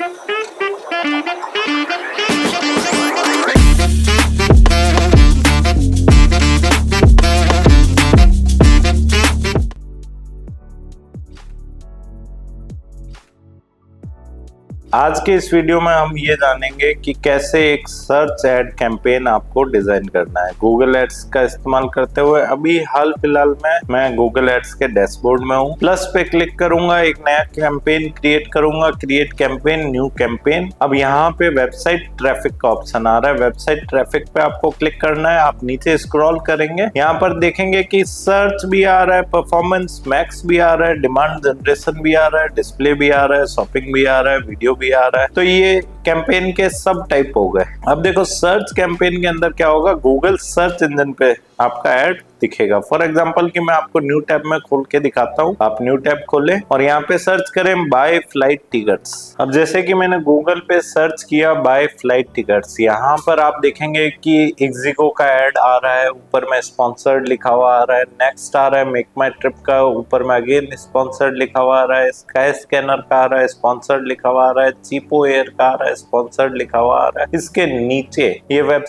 आज के इस वीडियो में हम ये जानेंगे कि कैसे एक सर्च एड कैंपेन आपको डिजाइन करना है गूगल एड्स का इस्तेमाल करते हुए। अभी हाल फिलहाल में मैं गूगल एड्स के डैशबोर्ड में हूँ। प्लस पे क्लिक करूंगा, एक नया कैंपेन क्रिएट करूंगा, क्रिएट कैंपेन, न्यू कैंपेन। अब यहाँ पे वेबसाइट ट्रैफिक का ऑप्शन आ रहा है। वेबसाइट ट्रैफिक पे आपको क्लिक करना है। आप नीचे स्क्रॉल करेंगे, यहाँ पर देखेंगे कि सर्च भी आ रहा है, परफॉर्मेंस मैक्स भी आ रहा है, डिमांड जनरेशन भी आ रहा है, डिस्प्ले भी आ रहा है, शॉपिंग भी आ रहा है, वीडियो भी आ रहा है। तो ये कैंपेन के सब टाइप हो गए। अब देखो सर्च कैंपेन के अंदर क्या होगा, गूगल सर्च इंजन पे आपका ऐड दिखेगा। फॉर एग्जांपल कि मैं आपको न्यू टैब में खोल के दिखाता हूँ। आप न्यू टैब खोलें और यहाँ पे सर्च करें बाय फ्लाइट टिकट्स। अब जैसे कि मैंने गूगल पे सर्च किया बाय फ्लाइट टिकट्स, यहाँ पर आप देखेंगे कि इग्जिगो का ऐड आ रहा है, ऊपर में स्पॉन्सर्ड लिखा हुआ आ रहा है, नेक्स्ट आ रहा है मेक माई ट्रिप का, ऊपर में अगेन स्पॉन्सर्ड लिखा हुआ आ रहा है, स्काई स्कैनर का आ रहा है, स्पॉन्सर्ड लिखा हुआ आ रहा है, चीपो एयर का आ रहा है, स्पॉन्सर्ड लिखा हुआ आ रहा है। इसके नीचे ये वेब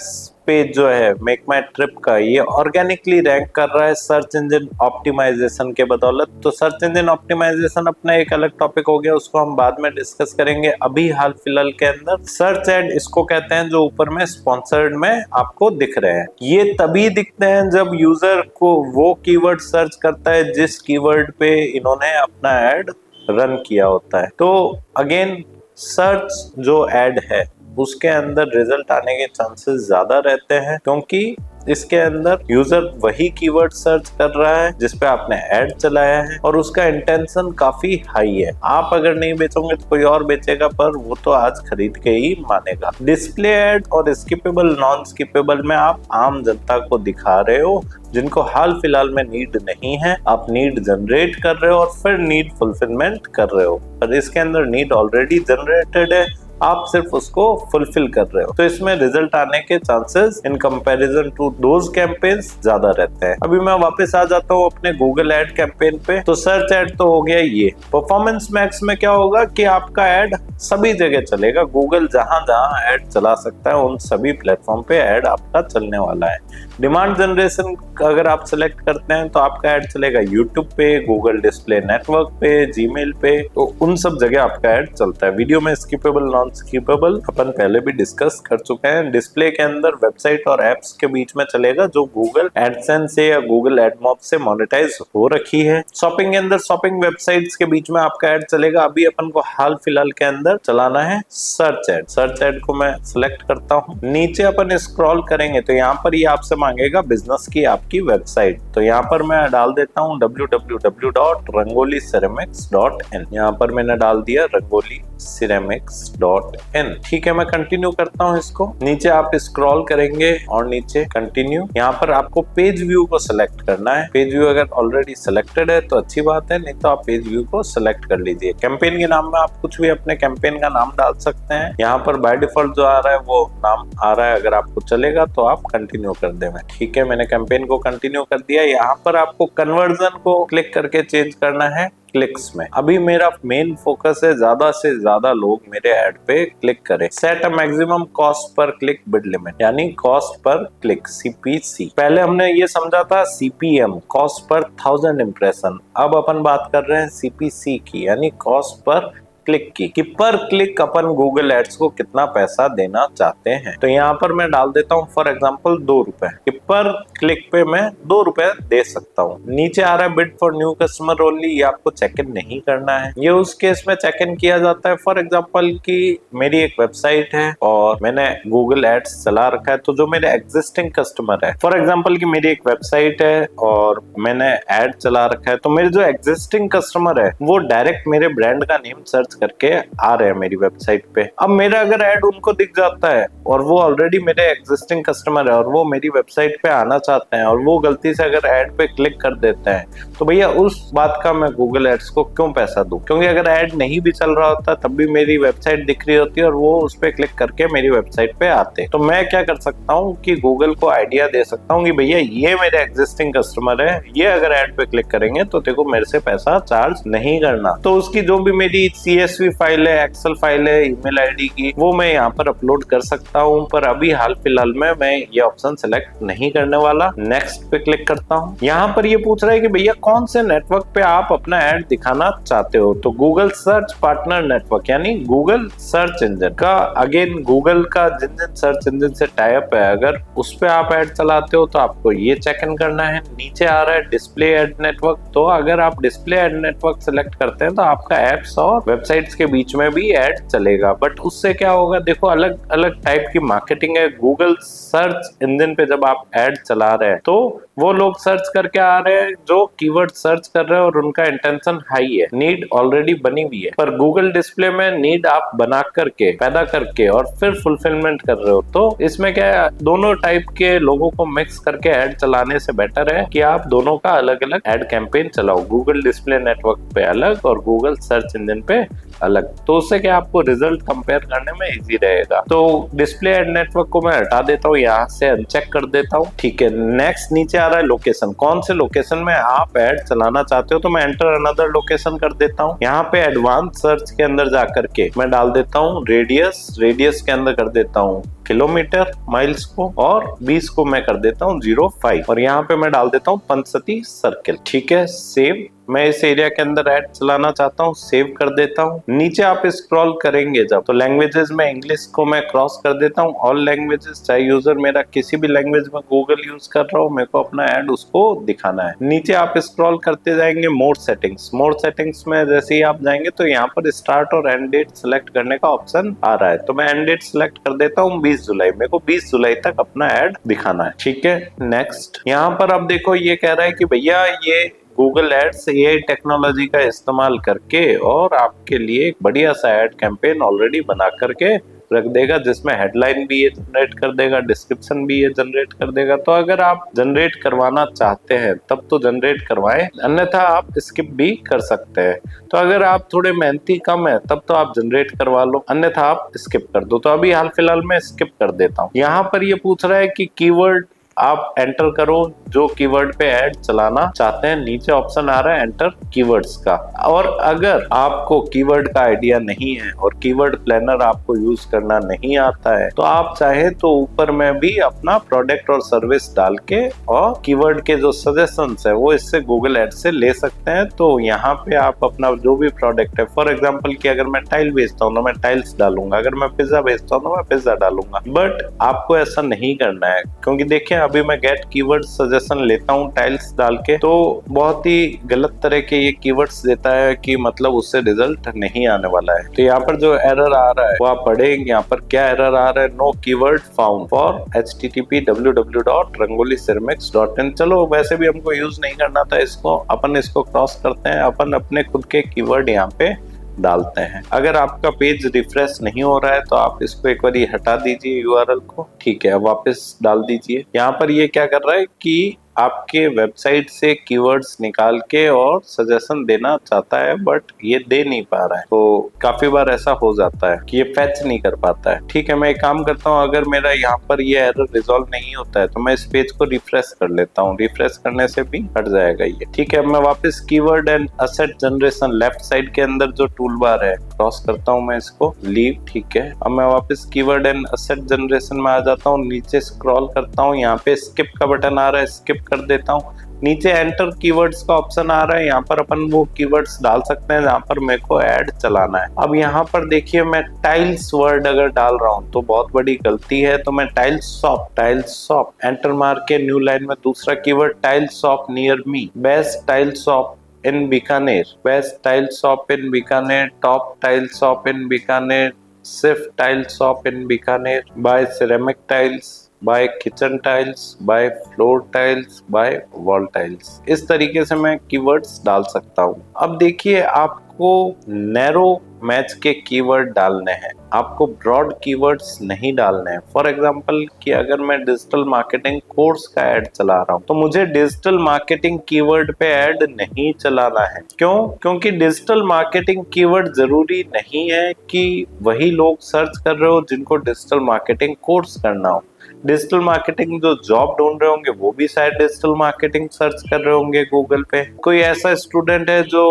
पेज जो है मेक माई ट्रिप का, ये ऑर्गेनिकली रैंक कर रहा है सर्च इंजन ऑप्टिमाइजेशन के बदौलत। तो सर्च इंजन ऑप्टिमाइजेशन अपना एक अलग टॉपिक हो गया, उसको हम बाद में डिस्कस करेंगे। अभी हाल फिलहाल के अंदर सर्च एड इसको कहते हैं जो ऊपर में स्पॉन्सर्ड में आपको दिख रहे हैं। ये तभी दिखते हैं जब यूजर को वो कीवर्ड सर्च करता है जिस कीवर्ड पे इन्होंने अपना एड रन किया होता है। तो अगेन सर्च जो एड है उसके अंदर रिजल्ट आने के चांसेस ज्यादा रहते हैं, क्योंकि इसके अंदर यूजर वही कीवर्ड सर्च कर रहा है जिस पे आपने ऐड चलाया है और उसका इंटेंशन काफी हाई है। आप अगर नहीं बेचोगे तो कोई और बेचेगा, पर वो तो आज खरीद के ही मानेगा। डिस्प्ले ऐड और स्किपेबल नॉन स्किपेबल में आप आम जनता को दिखा रहे हो जिनको हाल फिलहाल में नीड नहीं है। आप नीड जनरेट कर रहे हो और फिर नीड फुलफिलमेंट कर रहे हो, पर इसके अंदर नीड ऑलरेडी जनरेटेड है, आप सिर्फ उसको फुलफिल कर रहे हो। तो इसमें रिजल्ट आने के chances in comparison to those campaigns ज्यादा रहते हैं। अभी मैं वापस आ जाता हूँ अपने गूगल एड कैंपेन पे। तो सर्च एड तो हो गया। ये परफॉर्मेंस मैक्स में क्या होगा कि आपका एड सभी जगह चलेगा। गूगल जहां जहां एड चला सकता है उन सभी प्लेटफॉर्म पे एड आपका चलने वाला है। डिमांड जनरेशन अगर आप सिलेक्ट करते हैं तो आपका एड चलेगा यूट्यूब पे, गूगल डिस्प्ले नेटवर्क पे, जीमेल पे, तो उन सब जगह आपका एड चलता है। वीडियो में स्किपेबल नॉन स्किपेबल अपन पहले भी डिस्कस कर चुके हैं। डिस्प्ले के अंदर वेबसाइट और एप्स के बीच में चलेगा जो गूगल एडसेंस से या गूगल एडमॉब से मोनेटाइज हो रखी है। शॉपिंग के अंदर शॉपिंग वेबसाइट्स के बीच में आपका एड चलेगा। अभी अपन को हाल फिलहाल के अंदर चलाना है सर्च एड। सर्च एड को मैं सिलेक्ट करता हूँ। नीचे अपन स्क्रॉल करेंगे तो यहाँ पर ये आपसे मांगेगा बिजनेस की आपकी वेबसाइट। तो यहाँ पर मैं डाल देता हूँ www.rangoliceramics.in। यहाँ पर मैंने डाल दिया rangoliceramics.in। ठीक है, मैं कंटिन्यू करता हूँ इसको। नीचे आप स्क्रॉल करेंगे और नीचे कंटिन्यू। यहाँ पर आपको पेज व्यू को सिलेक्ट करना है। पेज व्यू अगर ऑलरेडी सिलेक्टेड है तो अच्छी बात है, नहीं तो आप पेज व्यू को सिलेक्ट कर लीजिए। कैंपेन के नाम में आप कुछ भी अपने कैंपेन का नाम डाल सकते हैं। यहाँ पर बाय डिफॉल्ट जो आ रहा है वो नाम आ रहा है, अगर आपको चलेगा तो आप कंटिन्यू कर देंगे। ठीक है, मैंने कैंपेन को कंटिन्यू कर दिया। यहाँ पर आपको कन्वर्जन को क्लिक करके चेंज करना है क्लिक्स में। अभी मेरा मेन फोकस है ज्यादा से ज्यादा लोग मेरे ऐड पे क्लिक करें। Set a maximum cost per click bid limit, यानी कॉस्ट पर क्लिक, CPC। पहले हमने ये समझा था CPM, कॉस्ट पर 1000 इंप्रेशन। अब अपन बात कर रहे हैं CPC की, यानी कॉस्ट पर क्लिक की, कि पर क्लिक अपन गूगल एड्स को कितना पैसा देना चाहते हैं। तो यहाँ पर मैं डाल देता हूँ फॉर एग्जांपल 2 रुपए, कि पर क्लिक पे मैं 2 रुपए दे सकता हूँ। नीचे आ रहा है bid for new customer only, ये आपको चेक इन नहीं करना है। ये उस केस में चेक इन किया जाता है फॉर एग्जाम्पल कि मेरी एक वेबसाइट है और मैंने गूगल एड्स चला रखा है, तो जो मेरे एग्जिस्टिंग कस्टमर है, फॉर एग्जाम्पल कि मेरी एक वेबसाइट है और मैंने एड चला रखा है, तो मेरे जो एग्जिस्टिंग कस्टमर है वो डायरेक्ट मेरे ब्रांड का नेम सर्च करके आ रहे हैं मेरी वेबसाइट पे। अब मेरा अगर ऐड उनको दिख जाता है और वो ऑलरेडी मेरे एग्जिस्टिंग कस्टमर है और वो मेरी वेबसाइट पे आना चाहते हैं और वो गलती से अगर ऐड पे क्लिक कर देते हैं, तो भैया उस बात का मैं गूगल एड्स को क्यों पैसा दूं? क्योंकि अगर ऐड नहीं भी चल रहा होता तब भी मेरी वेबसाइट दिख रही होती है और वो उस पे क्लिक करके मेरी वेबसाइट पे आते। तो मैं क्या कर सकता हूँ कि गूगल को आइडिया दे सकता हूँ कि भैया ये मेरे एग्जिस्टिंग कस्टमर है, ये अगर ऐड पे क्लिक करेंगे तो तेको मेरे से पैसा चार्ज नहीं करना। तो उसकी जो भी मेरी CSV फाइल है, एक्सेल फाइल है ईमेल आईडी की, वो मैं यहाँ पर अपलोड कर सकता हूँ, पर अभी हाल फिलहाल में मैं ये ऑप्शन सेलेक्ट नहीं करने वाला। नेक्स्ट पे क्लिक करता हूँ। यहाँ पर ये पूछ रहा है कि भैया कौन से नेटवर्क पे आप अपना ऐड दिखाना चाहते हो, तो गूगल सर्च पार्टनर नेटवर्क यानी गूगल सर्च इंजन का, अगेन गूगल का जिन जिन सर्च इंजन से टाई अप है, अगर उस पे आप ऐड चलाते हो तो आपको ये चेक इन करना है। नीचे आ रहा है डिस्प्ले एड नेटवर्क, तो अगर आप डिस्प्ले एड नेटवर्क सेलेक्ट करते हैं तो आपका एप्स और वेबसाइट्स के बीच में भी ऐड चलेगा। बट उससे क्या होगा, देखो अलग अलग टाइप की मार्केटिंग है। गूगल सर्च इंजन पे जब आप ऐड चला रहे हैं तो वो लोग सर्च करके आ रहे हैं जो कीवर्ड सर्च कर रहे हैं और उनका इंटेंशन हाई है, नीड ऑलरेडी बनी हुई है। पर गूगल डिस्प्ले में नीड आप बना करके, पैदा करके और फिर फुलफिलमेंट कर रहे हो, तो इसमें क्या है, दोनों टाइप के लोगों को मिक्स करके ऐड चलाने से बेटर है कि आप दोनों का अलग अलग ऐड कैंपेन चलाओ, गूगल डिस्प्ले नेटवर्क पे अलग और गूगल सर्च इंजन पे अलग। तो उससे क्या आपको रिजल्ट कंपेयर करने में इजी रहेगा। तो डिस्प्ले एड नेटवर्क को मैं हटा देता हूँ, यहाँ से अनचेक कर देता हूँ। ठीक है, नेक्स्ट नीचे आ रहा है लोकेशन, कौन से लोकेशन में आप ऐड चलाना चाहते हो, तो मैं एंटर अनदर लोकेशन कर देता हूँ। यहाँ पे एडवांस सर्च के अंदर जाकर के मैं डाल देता हूँ रेडियस, रेडियस के अंदर कर देता हूँ किलोमीटर, माइल्स को, और 20 को मैं कर देता हूँ 05, और यहाँ पे मैं डाल देता हूँ पंचसटी सर्किल। ठीक है, सेव। मैं इस एरिया के अंदर ऐड चलाना चाहता हूँ, सेव कर देता हूँ। नीचे आप स्क्रॉल करेंगे जब, तो लैंग्वेजेस में इंग्लिश को मैं क्रॉस कर देता हूँ, ऑल लैंग्वेजेस, चाहे यूजर मेरा किसी भी लैंग्वेज में गूगल यूज कर रहा हो, मेरे को अपना ऐड उसको दिखाना है। नीचे आप स्क्रॉल करते जाएंगे, मोर सेटिंग्स, मोर सेटिंग्स में जैसे ही आप जाएंगे तो यहाँ पर स्टार्ट और एंड डेट सिलेक्ट करने का ऑप्शन आ रहा है, तो मैं एंड डेट सिलेक्ट कर देता हूँ 20 जुलाई। मेरे को 20 जुलाई तक अपना ऐड दिखाना है। ठीक है, नेक्स्ट। यहाँ पर अब देखो ये कह रहा है कि भैया ये गूगल एड्स AI टेक्नोलॉजी का इस्तेमाल करके और आपके लिए एक बढ़िया सा ऐड कैंपेन ऑलरेडी बना करके रख देगा, जिसमें हेडलाइन भी ये जनरेट कर देगा, डिस्क्रिप्शन भी ये जनरेट कर देगा। तो अगर आप जनरेट करवाना चाहते हैं तब तो जनरेट करवाएं, अन्यथा आप स्किप भी कर सकते हैं। तो अगर आप थोड़े मेहनती कम है तब तो आप जनरेट करवा लो, अन्यथा आप स्किप कर दो। तो अभी हाल फिलहाल में स्किप कर देता हूँ। यहाँ पर ये पूछ रहा है कि कीवर्ड आप एंटर करो जो कीवर्ड पे ऐड चलाना चाहते हैं। नीचे ऑप्शन आ रहा है एंटर कीवर्ड्स का, और अगर आपको कीवर्ड का आइडिया नहीं है और कीवर्ड प्लानर आपको यूज करना नहीं आता है तो आप चाहे तो ऊपर में भी अपना प्रोडक्ट और सर्विस डाल के और कीवर्ड के जो सजेशंस है वो इससे गूगल एड से ले सकते हैं। तो यहाँ पे आप अपना जो भी प्रोडक्ट है, फॉर एग्जाम्पल कि अगर मैं टाइल बेचता हूँ तो मैं टाइल्स डालूंगा, अगर मैं पिज्जा बेचता हूँ तो मैं पिज्जा डालूंगा। बट आपको ऐसा नहीं करना है, क्योंकि देखिए अभी मैं गेट कीवर्ड सजेशन लेता हूँ टाइल्स डाल के, तो बहुत ही गलत तरह के ये कीवर्ड्स देता है कि मतलब उससे रिजल्ट नहीं आने वाला है। तो यहाँ पर जो एरर आ रहा है वो आप पढ़ेंगे। यहाँ पर क्या एरर आ रहा है, no keyword found for http www.rangoliceramics.in। चलो वैसे भी हमको यूज नहीं करना था इसको, अपन इसको क्रॉस करते हैं, अपन अपने खुद के कीवर्ड यहाँ पे डालते हैं। अगर आपका पेज रिफ्रेश नहीं हो रहा है तो आप इसको एक बार हटा दीजिए URL को। ठीक है, वापस डाल दीजिए। यहाँ पर ये क्या कर रहा है कि आपके वेबसाइट से कीवर्ड्स निकाल के और सजेशन देना चाहता है, बट ये दे नहीं पा रहा है। तो काफी बार ऐसा हो जाता है कि ये फैच नहीं कर पाता है। ठीक है, मैं एक काम करता हूँ, अगर मेरा यहाँ पर ये एरर रिजॉल्व नहीं होता है तो मैं इस पेज को रिफ्रेश कर लेता हूँ, रिफ्रेश करने से भी हट जाएगा ये। ठीक है, मैं वापस keyword and asset generation left side के अंदर जो टूल बार है क्रॉस करता हूँ मैं इसको, लीव। ठीक है, अब मैं वापस कीवर्ड एंड असेट जनरेशन में आ जाता हूँ, नीचे स्क्रॉल करता हूँ, यहाँ पे स्किप का बटन आ रहा है, स्किप कर देता हूँ। नीचे एंटर कीवर्ड्स का ऑप्शन आ रहा है, यहाँ पर अपन वो कीवर्ड्स डाल सकते हैं जहाँ पर मेरे को ऐड चलाना है। अब यहाँ पर देखिए मैं टाइल्स वर्ड अगर डाल रहा हूँ तो बहुत बड़ी गलती है, तो मैं टाइल्स शॉप एंटर मार के न्यू लाइन में दूसरा keyword tiles shop near me, best tiles shop in Bikaner, best tiles shop in Bikaner, top tiles shop in Bikaner, सिर्फ tiles shop in Bikaner, buy ceramic tiles, buy kitchen tiles, buy floor tiles, buy wall tiles. इस तरीके से मैं keywords डाल सकता हूँ। अब देखिए आपको नैरो मैच के कीवर्ड डालने हैं, आपको ब्रॉड कीवर्ड्स नहीं डालने हैं। फॉर एग्जांपल कि अगर मैं डिजिटल मार्केटिंग कोर्स का ऐड चला रहा हूँ तो मुझे डिजिटल मार्केटिंग कीवर्ड पे ऐड नहीं चलाना है। क्यों? क्योंकि डिजिटल मार्केटिंग कीवर्ड जरूरी नहीं है कि वही लोग सर्च कर रहे हो जिनको डिजिटल मार्केटिंग कोर्स करना हो। डिजिटल मार्केटिंग जो जॉब ढूंढ रहे होंगे वो भी शायद डिजिटल मार्केटिंग सर्च कर रहे होंगे गूगल पे। कोई ऐसा स्टूडेंट है जो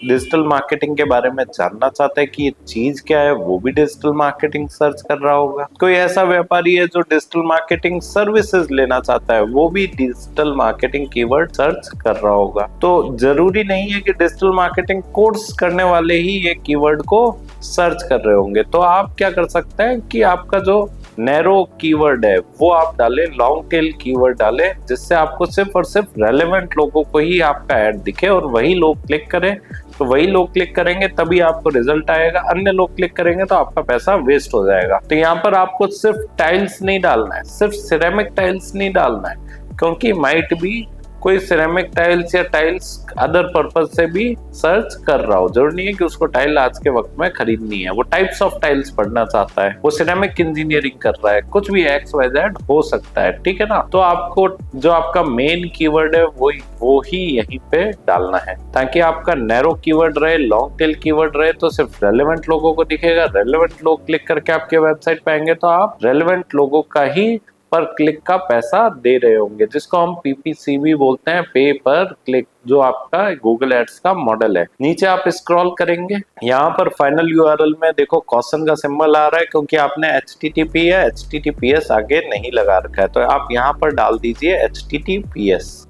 डिजिटल मार्केटिंग के बारे में जानना चाहता है कि ये चीज क्या है, वो भी डिजिटल मार्केटिंग सर्च कर रहा होगा। कोई ऐसा व्यापारी है जो डिजिटल मार्केटिंग सर्विसेज लेना चाहता है, वो भी डिजिटल मार्केटिंग कीवर्ड सर्च कर रहा होगा। तो जरूरी नहीं है कि डिजिटल मार्केटिंग कोर्स करने वाले ही ये कीवर्ड को सर्च कर रहे होंगे। तो आप क्या कर सकते हैं कि आपका जो नैरो कीवर्ड है वो आप डालें, लॉन्ग टेल कीवर्ड डालें, जिससे आपको सिर्फ और सिर्फ रेलेवेंट लोगों को ही आपका ऐड दिखे और वही लोग क्लिक करें। तो वही लोग क्लिक करेंगे तभी आपको रिजल्ट आएगा, अन्य लोग क्लिक करेंगे तो आपका पैसा वेस्ट हो जाएगा। तो यहाँ पर आपको सिर्फ टाइल्स नहीं डालना है, सिर्फ सिरेमिक टाइल्स नहीं डालना है, क्योंकि माइट भी कोई सिरेमिक टाइल्स या टाइल्स अदर पर्पज से भी सर्च कर रहा हो। जरूरी नहीं है कि उसको टाइल आज के वक्त में खरीदनी है, वो टाइप्स ऑफ टाइल्स पढ़ना चाहता है, वो सिरेमिक इंजीनियरिंग कर रहा है, कुछ भी XYZ हो सकता है, ठीक है ना। तो आपको जो आपका मेन कीवर्ड है वो ही यहीं पे डालना है, ताकि आपका नैरो कीवर्ड रहे, लॉन्ग टेल कीवर्ड रहे, तो सिर्फ रेलेवेंट लोगों को दिखेगा। रेलेवेंट लोग क्लिक करके आपके वेबसाइट पे आएंगे तो आप रेलेवेंट लोगों का ही पर क्लिक का पैसा दे रहे होंगे, जिसको हम PPC बोलते हैं, पे पर क्लिक, जो आपका गूगल एड्स का मॉडल है। नीचे आप स्क्रॉल करेंगे, यहाँ पर फाइनल URL में देखो क्वेश्चन का सिंबल आ रहा है, क्योंकि आपने HTTP या HTTPS आगे नहीं लगा रखा है। तो आप यहाँ पर डाल दीजिए HTTPS:/,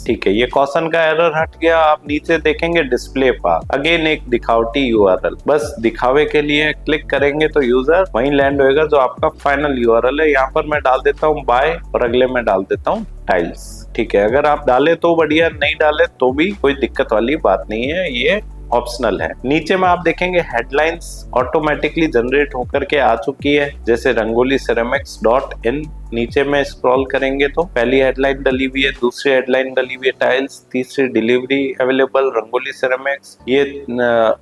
ठीक है। ये क्वेश्चन का एरर हट गया। आप नीचे देखेंगे डिस्प्ले पाथ, अगेन एक दिखावटी URL, बस दिखावे के लिए क्लिक करेंगे तो यूजर वहीं लैंड होएगा जो आपका फाइनल URL है। यहाँ पर मैं डाल देता हूँ बाय और अगले में डाल देता हूँ टाइल्स, ठीक है। अगर आप डाले तो बढ़िया, नहीं डाले तो भी कोई दिक्कत वाली बात नहीं है, ये ऑप्शनल है। नीचे में आप देखेंगे हेडलाइंस ऑटोमेटिकली जनरेट होकर के आ चुकी है, जैसे रंगोली ceramics.in। नीचे में स्क्रॉल करेंगे तो पहली हेडलाइन डली हुई है, दूसरी हेडलाइन डली हुई है टाइल्स, तीसरी डिलीवरी अवेलेबल रंगोली ceramics। ये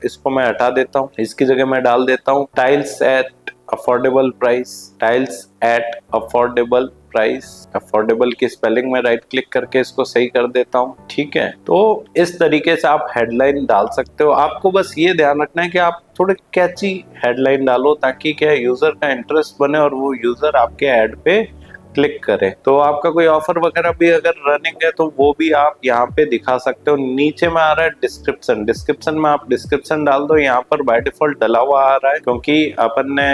इसको मैं हटा देता हूँ, इसकी जगह मैं डाल देता हूँ tiles at affordable price, tiles at affordable price. Affordable की स्पेलिंग में राइट क्लिक करके इसको सही कर देता हूँ, ठीक है। तो इस तरीके से आप हेडलाइन डाल सकते हो। आपको बस ये ध्यान रखना है कि आप थोड़े कैची हेडलाइन डालो, ताकि क्या यूजर का इंटरेस्ट बने और वो यूजर आपके ऐड पे क्लिक करे। तो आपका कोई ऑफर वगैरह भी अगर रनिंग है तो वो भी आप यहाँ पे दिखा सकते हो। नीचे में आ रहा है डिस्क्रिप्शन, डिस्क्रिप्शन में आप डिस्क्रिप्शन डाल दो। यहाँ पर बाय डिफॉल्ट डला हुआ आ रहा है, क्योंकि अपन ने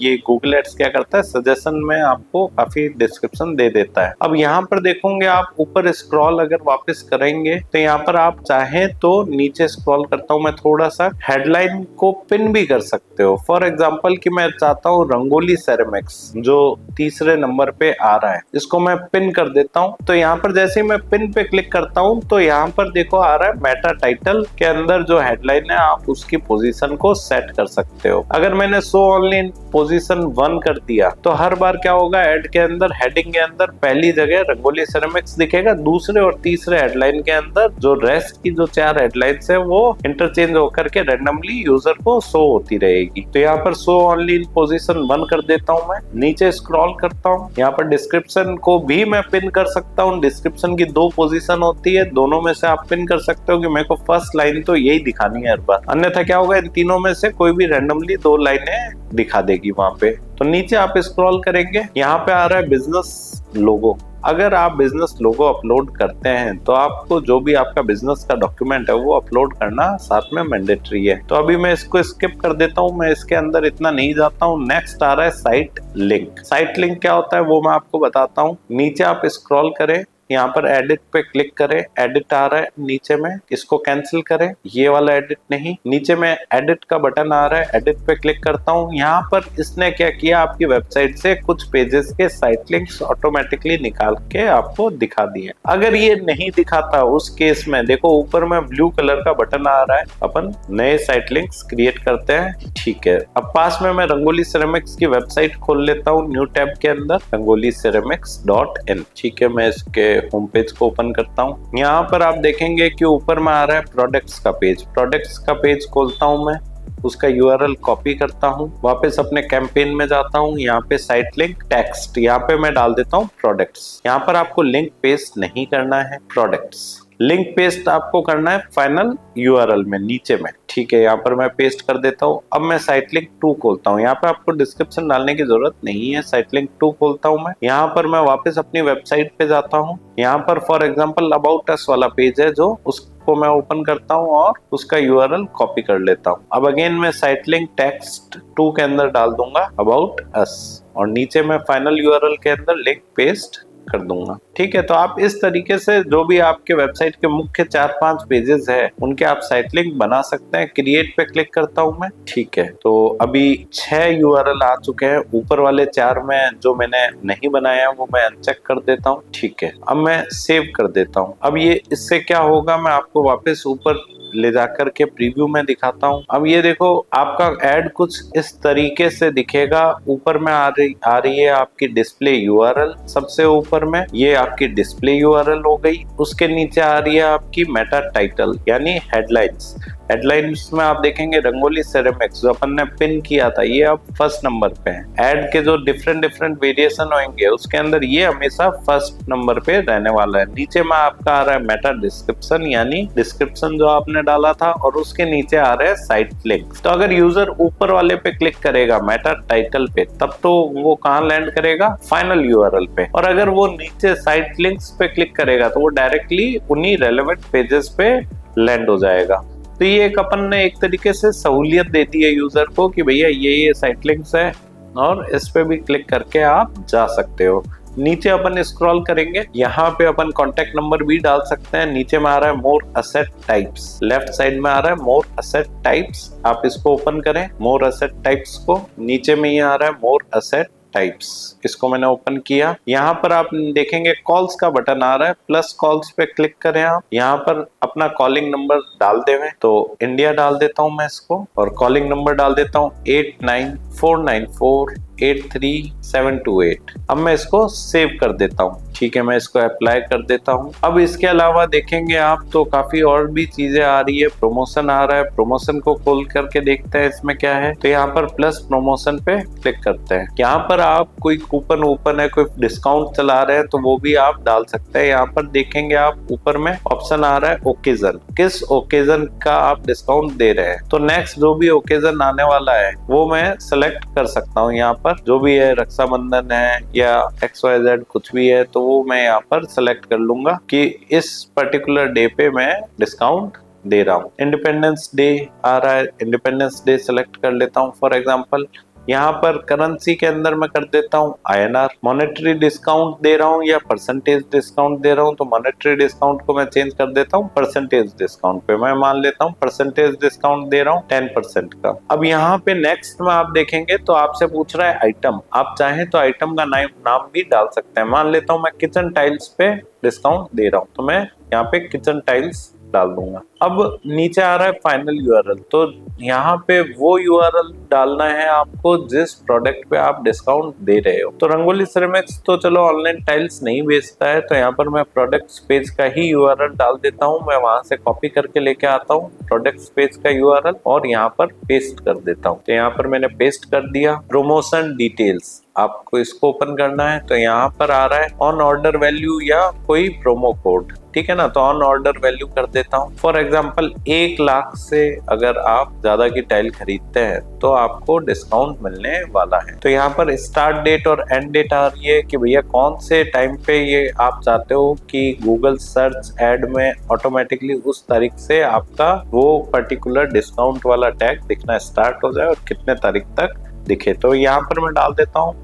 ये गूगल एड्स क्या करता है, सजेशन में आपको काफी डिस्क्रिप्शन दे देता है। अब यहाँ पर देखोगे आप ऊपर स्क्रॉल अगर वापस करेंगे तो यहाँ पर आप चाहें तो नीचे स्क्रॉल करता हूँ मैं थोड़ा सा, हेडलाइन को पिन भी कर सकते हो। फॉर एग्जाम्पल कि मैं चाहता हूँ रंगोली ceramics जो तीसरे नंबर पे आ रहा है, इसको मैं पिन कर देता हूं। तो यहाँ पर जैसे ही मैं पिन पे क्लिक करता हूं तो यहाँ पर देखो आ रहा है मेटा टाइटल के अंदर जो हेडलाइन है आप उसकी पोजीशन को सेट कर सकते हो। अगर मैंने शो ओनली इन पोजीशन 1 कर दिया तो हर बार क्या होगा, ऐड के अंदर हेडिंग के अंदर पहली जगह रंगोली ceramics दिखेगा, दूसरे और तीसरे हेडलाइन के अंदर जो रेस्ट की जो 4 हेडलाइंस है वो इंटरचेंज होकर के रैंडमली यूजर को शो होती रहेगी। तो यहाँ पर शो ओनली इन पोजीशन 1 कर देता हूँ। मैं नीचे स्क्रॉल करता हूँ, यहाँ पर डिस्क्रिप्शन को भी मैं पिन कर सकता हूँ। डिस्क्रिप्शन की 2 पोजीशन होती है, दोनों में से आप पिन कर सकते हो कि मेरे को फर्स्ट लाइन तो यही दिखानी है हर बार, अन्यथा क्या होगा इन तीनों में से कोई भी रैंडमली 2 लाइनें दिखा देगी वहां पे। तो नीचे आप स्क्रॉल करेंगे, यहाँ पे आ रहा है बिजनेस लोगो। अगर आप बिजनेस लोगो अपलोड करते हैं तो आपको जो भी आपका बिजनेस का डॉक्यूमेंट है वो अपलोड करना साथ में मैंडेटरी है। तो अभी मैं इसको स्किप कर देता हूँ, मैं इसके अंदर इतना नहीं जाता हूँ। नेक्स्ट आ रहा है साइट लिंक। साइट लिंक क्या होता है वो मैं आपको बताता हूँ। नीचे आप स्क्रॉल करें, यहाँ पर एडिट पे क्लिक करें, एडिट आ रहा है नीचे में, इसको कैंसिल करें, ये वाला एडिट नहीं। नीचे में एडिट का बटन आ रहा है, एडिट पे क्लिक करता हूँ। यहाँ पर इसने क्या किया, आपकी वेबसाइट से कुछ पेजेस के साइट लिंक्स ऑटोमेटिकली निकाल के आपको दिखा दिए। अगर ये नहीं दिखाता उस केस में देखो ऊपर में ब्लू कलर का बटन आ रहा है, अपन नए साइट लिंक्स क्रिएट करते हैं, ठीक है। अब पास में मैं रंगोली ceramics की वेबसाइट खोल लेता हूँ न्यू टैब के अंदर, रंगोली ceramics.in, ठीक है। मैं इसके होम पेज को ओपन करता हूँ। यहाँ पर आप देखेंगे कि ऊपर में आ रहा है प्रोडक्ट्स का पेज। प्रोडक्ट्स का पेज खोलता हूँ मैं, उसका URL कॉपी करता हूँ, वापस अपने कैंपेन में जाता हूँ। यहाँ पे साइट लिंक टेक्स्ट, यहाँ पे मैं डाल देता हूँ प्रोडक्ट्स। यहाँ पर आपको लिंक पेस्ट नहीं करना है, प्रोडक्ट्स लिंक पेस्ट आपको करना है फाइनल यूआरएल में नीचे में। ठीक है, यहाँ पर मैं पेस्ट कर देता हूँ। अब मैं साइट लिंक 2 खोलता हूँ। यहाँ पे आपको डिस्क्रिप्शन डालने की जरूरत नहीं है। साइट लिंक 2 खोलता हूँ मैं। यहाँ पर मैं वापस अपनी वेबसाइट पे जाता हूँ। यहाँ पर फॉर एग्जांपल अबाउट अस वाला पेज है जो उसको मैं ओपन करता हूँ और उसका यूआरएल कॉपी कर लेता हूँ। अब अगेन मैं साइट लिंक टेक्स्ट 2 के अंदर डाल दूंगा अबाउट अस और नीचे मैं फाइनल यूआरएल के अंदर लिंक पेस्ट कर दूंगा। ठीक है, तो आप इस तरीके से जो भी आपके वेबसाइट के मुख्य 4-5 पेजेस है उनके आप साइट लिंक बना सकते हैं। क्रिएट पे क्लिक करता हूं मैं। ठीक है, तो अभी 6 यूआरएल आ चुके हैं। ऊपर वाले 4 में जो मैंने नहीं बनाया वो मैं अनचेक कर देता हूं। ठीक है, अब मैं सेव कर देता हूं। अब ये इससे क्या होगा मैं आपको वापस ऊपर ले जाकर के प्रीव्यू में दिखाता हूँ। अब ये देखो आपका ऐड कुछ इस तरीके से दिखेगा। ऊपर में आ रही है आपकी डिस्प्ले यूआरएल। सबसे ऊपर में ये आपकी डिस्प्ले यूआरएल हो गई। उसके नीचे आ रही है आपकी मेटा टाइटल यानी हेडलाइंस। हेडलाइंस में आप देखेंगे रंगोली सेरेमिक्स जो अपन ने पिन किया था ये अब फर्स्ट नंबर पे है। ऐड के जो डिफरेंट वेरिएशन होंगे उसके अंदर ये हमेशा फर्स्ट नंबर पे रहने वाला है। नीचे में आपका आ रहा है मेटा डिस्क्रिप्शन यानी डिस्क्रिप्शन जो आपने डाला था और उसके नीचे आ रहे हैं साइट लिंक्स। तो अगर यूजर ऊपर वाले पे क्लिक करेगा मेटा टाइटल पे तब तो वो कहाँ लैंड करेगा, फाइनल यूआरएल पे। और अगर वो नीचे साइट लिंक्स पे क्लिक करेगा तो वो डायरेक्टली उन्हीं रेलेवेंट पेजेस पे लैंड हो जाएगा। तो ये एक अपन ने एक तरीके से सहूलियत दे दी है यूजर को कि भैया ये साइट लिंक्स है और इस पे भी क्लिक करके आप जा सकते हो। नीचे अपन स्क्रॉल करेंगे, यहाँ पे अपन कॉन्टेक्ट नंबर भी डाल सकते हैं। नीचे में आ रहा है मोर असेट टाइप्स, लेफ्ट साइड में आ रहा है मोर असेट टाइप्स। आप इसको ओपन करें मोर असेट टाइप्स को। नीचे में ये आ रहा है मोर असेट टाइप्स, इसको मैंने ओपन किया। यहाँ पर आप देखेंगे कॉल्स का बटन आ रहा है, प्लस कॉल्स पे क्लिक करें आप। यहाँ पर अपना कॉलिंग नंबर डाल देवें, तो इंडिया डाल देता हूँ मैं इसको और कॉलिंग नंबर डाल देता हूँ 8949483728। अब मैं इसको सेव कर देता हूँ। ठीक है, मैं इसको अप्लाई कर देता हूँ। अब इसके अलावा देखेंगे आप तो काफी और भी चीजें आ रही है। प्रमोशन आ रहा है, प्रमोशन को खोल करके देखते हैं इसमें क्या है। तो यहाँ पर प्लस प्रमोशन पे क्लिक करते हैं। यहाँ पर आप कोई कूपन वूपन है, कोई डिस्काउंट चला रहे हैं तो वो भी आप डाल सकते हैं। यहाँ पर देखेंगे आप ऊपर में ऑप्शन आ रहा है ओकेजन, किस ओकेजन का आप डिस्काउंट दे रहे हैं। तो नेक्स्ट जो भी ओकेजन आने वाला है वो मैं सिलेक्ट कर सकता हूँ। यहाँ पर जो भी है रक्षाबंधन है या XYZ कुछ भी है तो वो मैं यहाँ पर सिलेक्ट कर लूंगा कि इस पर्टिकुलर डे पे मैं डिस्काउंट दे रहा हूँ। इंडिपेंडेंस डे आ रहा है, इंडिपेंडेंस डे सिलेक्ट कर लेता हूँ फॉर एग्जांपल। यहाँ पर करेंसी के अंदर मैं कर देता हूँ INR। मॉनेटरी डिस्काउंट दे रहा हूँ या परसेंटेज डिस्काउंट दे रहा हूँ, तो मॉनेटरी डिस्काउंट को मैं चेंज कर देता हूँ परसेंटेज डिस्काउंट पे। मैं मान लेता हूँ परसेंटेज डिस्काउंट दे रहा हूँ 10% का। अब यहाँ पे नेक्स्ट में आप देखेंगे तो आपसे पूछ रहा है आइटम। आप चाहें तो आइटम का नाम भी डाल सकते हैं। मान लेता हूँ मैं किचन टाइल्स पे डिस्काउंट दे रहा हूँ तो मैं यहाँ पे किचन टाइल्स डाल दूंगा। अब नीचे आ रहा है फाइनल यूआरएल, तो यहाँ पे वो यूआरएल डालना है आपको जिस प्रोडक्ट पे आप डिस्काउंट दे रहे हो। तो रंगोली सेरेमिक्स तो चलो ऑनलाइन टाइल्स नहीं बेचता है, तो यहाँ पर मैं प्रोडक्ट्स पेज का ही यूआरएल डाल देता हूँ। मैं वहां से कॉपी करके लेके आता हूँ प्रोडक्ट्स पेज का यूआरएल और यहाँ पर पेस्ट कर देता हूँ। तो यहाँ पर मैंने पेस्ट कर दिया। प्रमोशन डिटेल्स आपको इसको ओपन करना है, तो यहाँ पर आ रहा है ऑन ऑर्डर वैल्यू या कोई प्रोमो कोड। ठीक है ना, तो ऑन ऑर्डर वैल्यू कर देता हूँ। फॉर एग्जांपल 1 लाख से अगर आप ज्यादा की टाइल खरीदते हैं तो आपको डिस्काउंट मिलने वाला है। तो यहाँ पर स्टार्ट डेट और एंड डेट आ रही है कि भैया कौन से टाइम पे ये आप चाहते हो कि गूगल सर्च एड में ऑटोमेटिकली उस तारीख से आपका वो पर्टिकुलर डिस्काउंट वाला टैग दिखना स्टार्ट हो जाए और कितने तारीख तक दिखे। तो यहाँ पर मैं डाल देता हूँ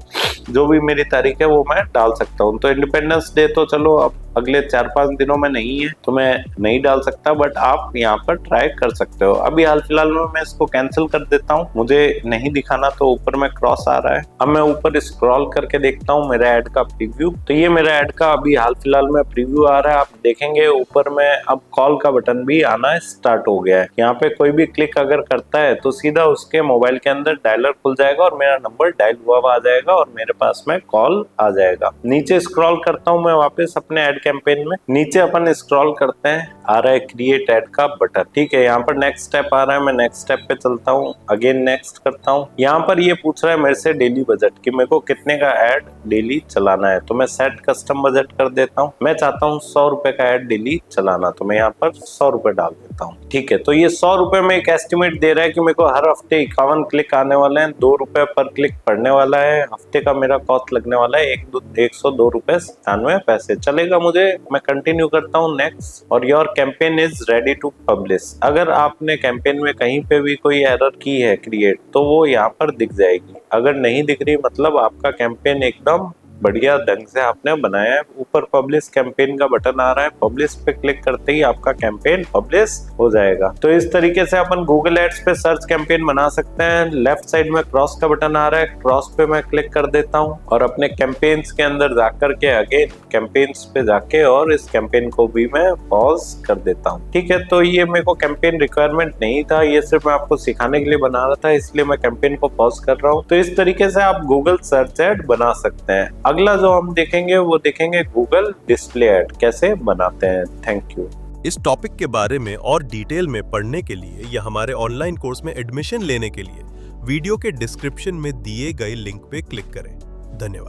जो भी मेरी तारीख है वो मैं डाल सकता हूँ। तो इंडिपेंडेंस डे तो चलो अब अगले 4-5 दिनों में नहीं है तो मैं नहीं डाल सकता, बट आप यहाँ पर ट्राई कर सकते हो। अभी हाल फिलहाल में मैं इसको कैंसिल कर देता हूँ, मुझे नहीं दिखाना। तो ऊपर में क्रॉस आ रहा है। अब मैं ऊपर स्क्रॉल करके देखता हूँ मेरा ऐड का प्रीव्यू। तो ये मेरा ऐड का अभी हाल फिलहाल में प्रीव्यू आ रहा है। आप देखेंगे ऊपर में अब कॉल का बटन भी आना स्टार्ट हो गया है। यहाँ पे कोई भी क्लिक अगर करता है तो सीधा उसके मोबाइल के अंदर डायलर खुल जाएगा और मेरा नंबर डायल हुआ आ जाएगा और मेरे पास में कॉल आ जाएगा। नीचे स्क्रॉल करता हूँ मैं वापस अपने ऐड कैंपेन में। नीचे अपन स्क्रॉल करते हैं, आ रहा है क्रिएट ऐड का बटन। ठीक है, यहाँ पर नेक्स्ट स्टेप आ रहा है। मैं नेक्स्ट स्टेप पे चलता हूँ, अगेन नेक्स्ट करता हूँ। यहाँ पर ये पूछ रहा है मेरे से डेली बजट कि मेरे को कितने का ऐड डेली चलाना है। तो मैं सेट कस्टम बजट कर देता हूँ। मैं चाहता हूँ 100 रुपए का ऐड डेली चलाना, तो मैं यहाँ पर 100 रुपए डाल देता हूँ। ठीक है, तो ये 100 रुपए में एक एस्टिमेट दे रहा है कि मेरे को हर हफ्ते 51 क्लिक आने वाले हैं, 2 रुपए पर क्लिक पड़ने वाला है। हफ्ते का मेरा कॉस्ट लगने वाला है 102 रुपए 97 पैसे। चलेगा मुझे, मैं कंटिन्यू करता हूँ नेक्स्ट। और your campaign is ready to publish. अगर आपने कैंपेन में कहीं पे भी कोई एरर की है क्रिएट, तो वो यहाँ पर दिख जाएगी। अगर नहीं दिख रही मतलब आपका कैंपेन एकदम बढ़िया ढंग से आपने बनाया है। ऊपर पब्लिश कैंपेन का बटन आ रहा है, पब्लिश पे क्लिक करते ही आपका कैंपेन पब्लिश हो जाएगा। तो इस तरीके से अपन गूगल एड्स पे सर्च कैंपेन बना सकते हैं। लेफ्ट साइड में क्रॉस का बटन आ रहा है, क्रॉस पे मैं क्लिक कर देता हूँ और अपने कैंपेन्स के अंदर जाकर के अगेन कैंपेन्स पे जाके और इस कैंपेन को भी मैं पॉज कर देता हूँ। ठीक है, तो ये मेरे को कैंपेन रिक्वायरमेंट नहीं था, ये सिर्फ मैं आपको सिखाने के लिए बना रहा था, इसलिए मैं कैंपेन को पॉज कर रहा हूँ। तो इस तरीके से आप गूगल सर्च एड बना सकते हैं। अगला जो हम देखेंगे वो देखेंगे गूगल डिस्प्ले ऐड कैसे बनाते हैं। Thank you. इस टॉपिक के बारे में और डिटेल में पढ़ने के लिए या हमारे ऑनलाइन कोर्स में एडमिशन लेने के लिए वीडियो के डिस्क्रिप्शन में दिए गए लिंक पे क्लिक करें। धन्यवाद।